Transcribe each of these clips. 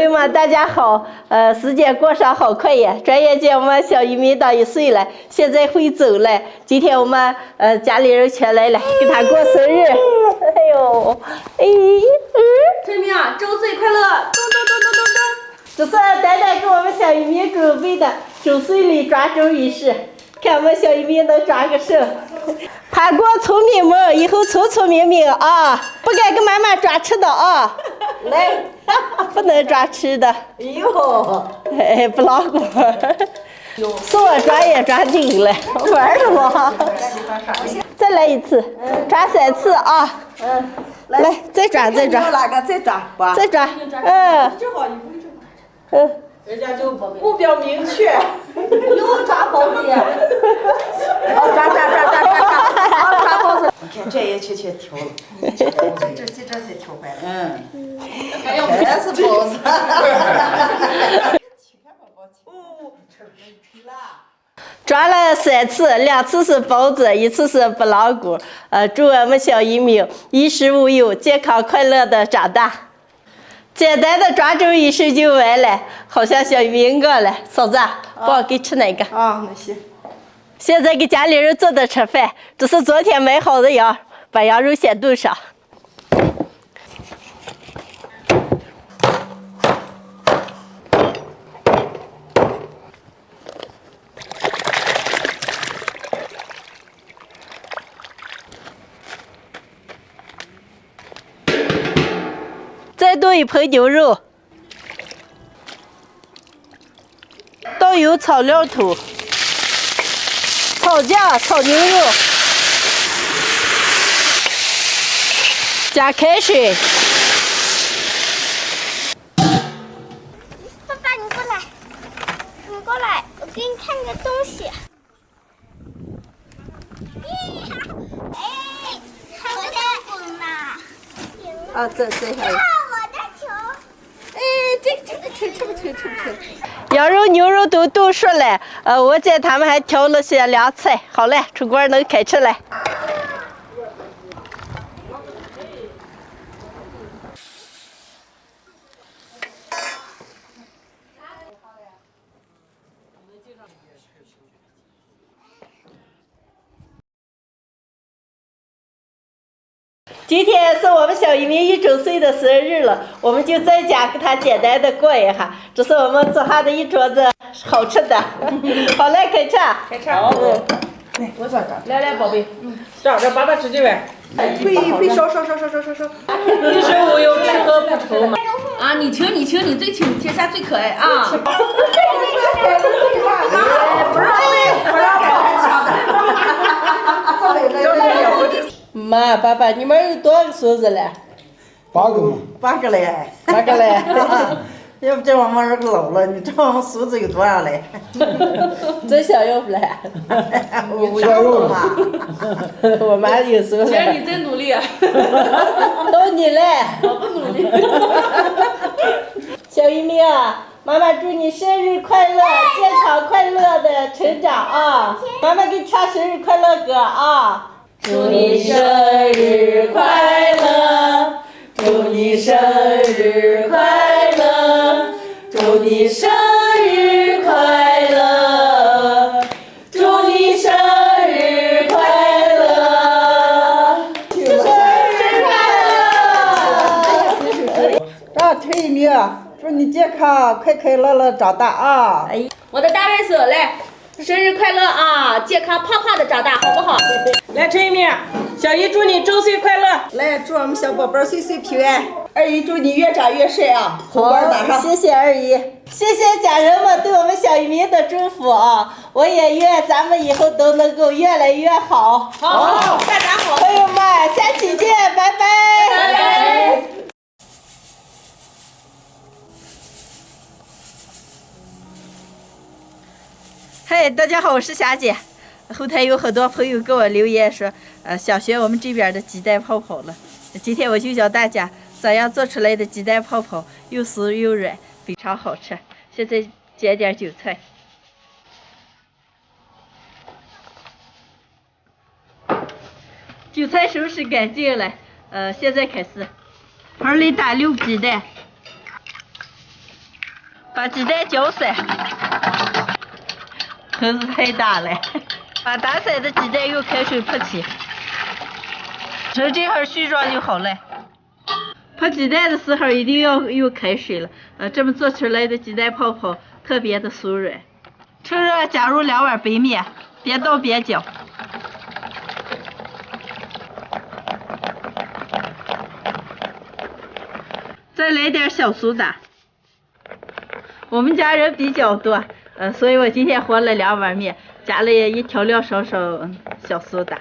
友们，大家好！时间过上好快呀！转眼间我们小渔民到1岁了，现在会走了。今天我们家里人全来了，给他过生日。哎呦，陈明啊，周岁快乐！咚咚咚咚咚咚！这是丹丹给我们小渔民准备的周岁礼抓周仪式，看我们小渔民能抓个手。爬过聪明门，以后聪聪明明啊！不该给妈妈抓吃的啊！来，不能抓吃的。哎呦，哎，不牢固。是我抓也抓定了，玩了吗？再来一次，抓3次啊！来，再抓，再抓。哪个再抓？再抓，人家就目标明确。又抓包子呀！抓！抓包子。你看这也确挑了，这才挑坏了。还是包子。抓了3次，2次是包子，1次是不老骨。祝我们小渔民衣食无忧，健康快乐的长大。简单的抓周仪式就完了，好像小渔民饿了。嫂子，帮我给吃哪个？啊，那行。现在给家里人做的吃饭，这是昨天买好的羊，把羊肉先炖上。再炖一盆牛肉，倒油炒料头，炒酱炒牛肉，加开水。爸爸，你过来，我给你看个东西。哎，还有点滚呢。啊，这还有。这个吃。羊肉、牛肉都炖熟了，我见他们还调了些凉菜。好嘞，出锅能开吃了。今天是我们小渔民1周岁的生日了，我们就在家给他简单的过一下。这是我们做下的一桌子好吃的。好嘞，开吃。来，我抓。来，宝贝，这爸爸吃几碗。会烧。衣食无忧，吃喝不愁嘛。啊，你请，你最请，天下最可爱啊！不让妈，爸爸，你们有多少个孙子了8个嘞。8个嘞。要不这我们老了，你这我们孙子有多少嘞？真想要不来。我要嘛。我妈有孙子。姐，你真努力啊！到你了。我不努力。小渔民啊，妈妈祝你生日快乐，健康快乐的成长啊！妈妈给你唱生日快乐歌啊！祝你生日快乐，祝你生日快乐，祝你生日快乐，祝你生日快乐，生日快乐！啊，陈一鸣，祝你健康，快乐乐长大啊！我的大外甥来，生日快乐啊！健康胖胖的长大，好不好？来，陈一鸣，小姨祝你周岁快乐。来，祝我们小宝贝岁岁平安。二姨祝你越长越帅啊！红包打上。谢谢二姨，谢谢家人们对我们小渔民的祝福啊！我也愿咱们以后都能够越来越好。好，大家好，朋友们，下期见，拜拜。拜拜。嗨，大家好，我是霞姐。后台有很多朋友给我留言说，想学我们这边的鸡蛋泡泡了。今天我就教大家咋样做出来的鸡蛋泡泡，又酥又软，非常好吃。现在煎点韭菜。韭菜收拾干净了，现在开始，盆里打6个鸡蛋，把鸡蛋搅散，口子太大了。把打散的鸡蛋用开水泼起，趁这会儿絮状就好了。泼鸡蛋的时候一定要用开水了，这么做出来的鸡蛋泡泡特别的酥软。趁热加入2碗白面，边倒边搅。再来点小苏打。我们家人比较多，所以我今天和了2碗面，加了1调料少小苏打，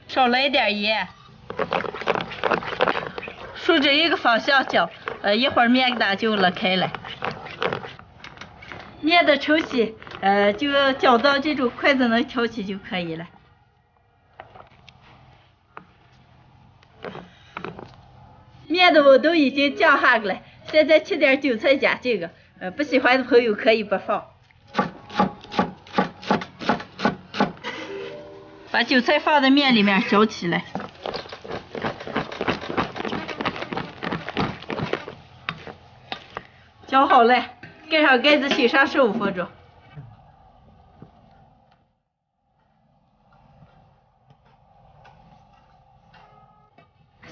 少来点盐，顺着一个方向搅，一会儿面打就了开了。面的稠细，就搅到这种筷子能挑起就可以了。面的我都已经降下了，现在切点韭菜加这个，不喜欢的朋友可以不放。把韭菜放在面里面搅起来，搅好了，盖上盖子醒上15分钟。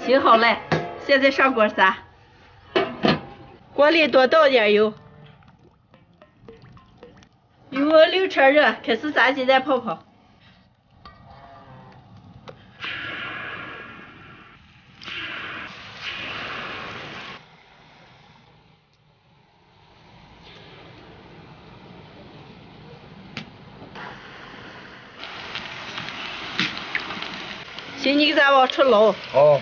醒好了，现在上锅炸。锅里多倒点油，油6成热，开始炸鸡蛋泡泡。行，你给咱往出捞。好。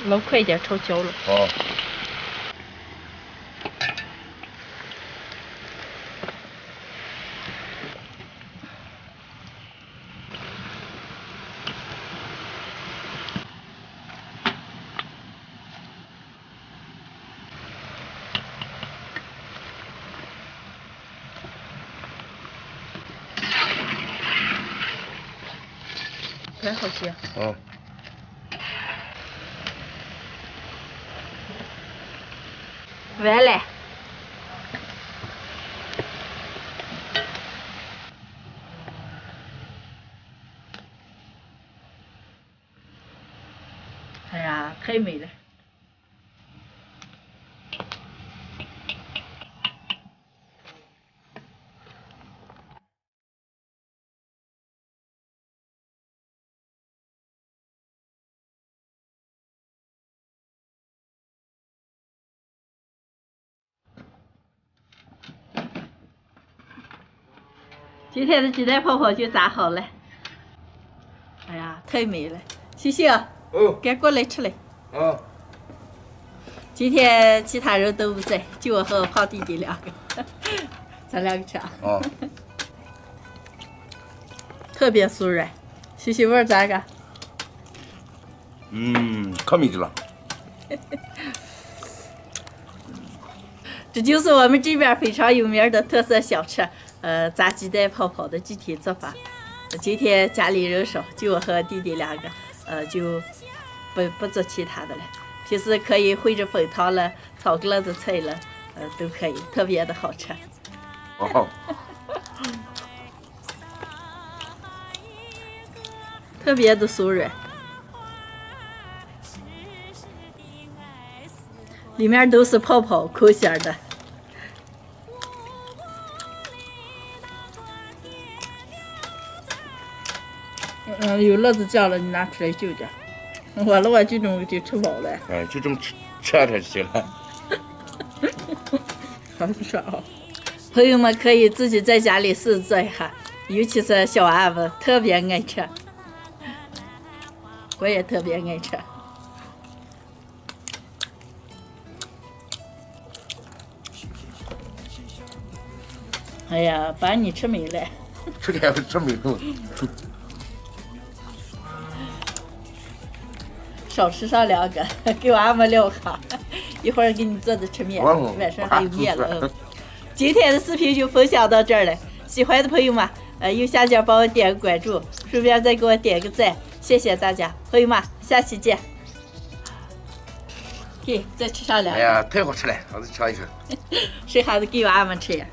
捞快点，炒焦了。好。还好些。嗯。完了。哎呀，太美了。今天的鸡蛋泡泡就炸好了。哎呀，太美了！星星，赶过来吃来。今天其他人都不在，就我和胖弟弟2个，咱2个吃。特别酥软，星星味儿咋个？可美极了。这就是我们这边非常有名的特色小吃。炸鸡蛋泡泡的具体做法，今天家里人少，就我和弟弟2个，就不做其他的了。平时可以烩着粉汤了，炒个乐子菜了，都可以，特别的好吃。特别的酥软，里面都是泡泡，口香的。有乐子酱了，你拿出来就着。我这种就吃饱了。就这么吃就行了。好爽啊！朋友们可以自己在家里试做一下，尤其是小娃娃特别爱吃，我也特别爱吃。哎呀，把你吃没了。吃点吃没了。少吃上2个，给娃们撂下。一会儿给你做的吃面，晚上还有面了。今天的视频就分享到这儿了，喜欢的朋友们，右下角帮我点个关注，顺便再给我点个赞，谢谢大家，朋友们，下期见。给再吃上两个。哎呀，太好吃了，我再尝一口。谁还是给娃们吃呀？